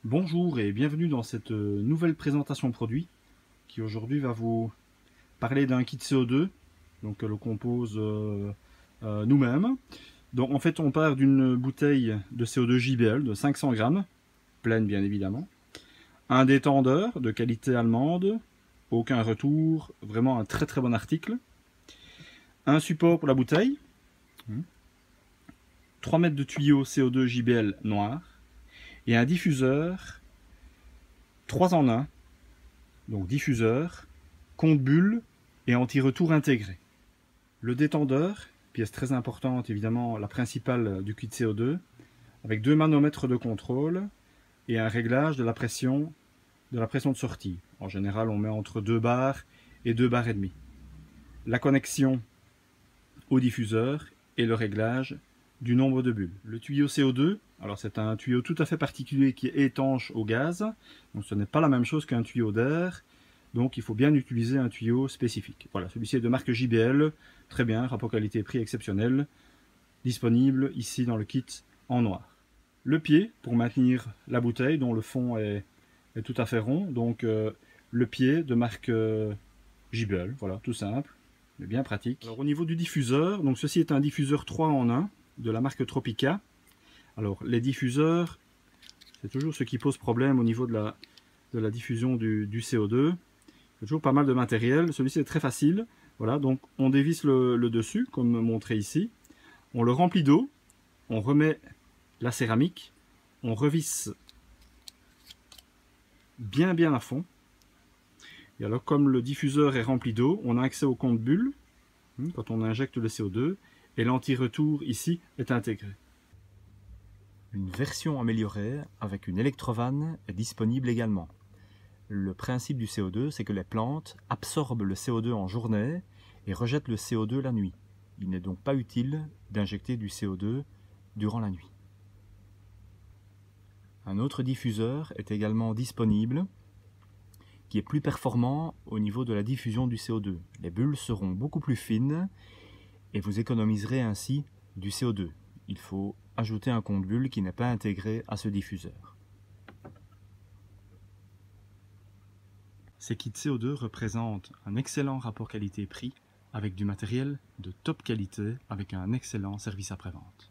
Bonjour et bienvenue dans cette nouvelle présentation produit qui aujourd'hui va vous parler d'un kit CO2 donc, que l'on compose nous-mêmes. Donc en fait on part d'une bouteille de CO2 JBL de 500 grammes, pleine bien évidemment, un détendeur de qualité allemande, aucun retour, vraiment un très très bon article, un support pour la bouteille, 3 mètres de tuyau CO2 JBL noir et un diffuseur 3 en 1. Donc diffuseur, compte-bulle et anti-retour intégré. Le détendeur, pièce très importante évidemment, la principale du kit CO2, avec 2 manomètres de contrôle et un réglage de la pression de sortie. En général on met entre 2 bars et 2 bars et demi. La connexion au diffuseur et le réglage du nombre de bulles. Le tuyau CO2, alors c'est un tuyau tout à fait particulier qui est étanche au gaz, donc ce n'est pas la même chose qu'un tuyau d'air, donc il faut bien utiliser un tuyau spécifique. Voilà, celui-ci est de marque JBL, très bien, rapport qualité-prix exceptionnel, disponible ici dans le kit en noir. Le pied pour maintenir la bouteille dont le fond est tout à fait rond, donc le pied de marque JBL, voilà, tout simple, mais bien pratique. Alors au niveau du diffuseur, donc ceci est un diffuseur 3 en 1 de la marque Tropica. Alors les diffuseurs, c'est toujours ce qui pose problème au niveau de la diffusion du CO2. Il y a toujours pas mal de matériel. Celui-ci est très facile. Voilà, donc on dévisse le dessus, comme montré ici. On le remplit d'eau. On remet la céramique. On revisse bien à fond. Et alors, comme le diffuseur est rempli d'eau, on a accès au compte-bulle quand on injecte le CO2. Et l'anti-retour ici est intégré. Une version améliorée avec une électrovanne est disponible également. Le principe du CO2, c'est que les plantes absorbent le CO2 en journée et rejettent le CO2 la nuit. Il n'est donc pas utile d'injecter du CO2 durant la nuit. Un autre diffuseur est également disponible qui est plus performant au niveau de la diffusion du CO2. Les bulles seront beaucoup plus fines et vous économiserez ainsi du CO2. Il faut ajouter un compte-bulle qui n'est pas intégré à ce diffuseur. Ces kits CO2 représentent un excellent rapport qualité-prix avec du matériel de top qualité avec un excellent service après-vente.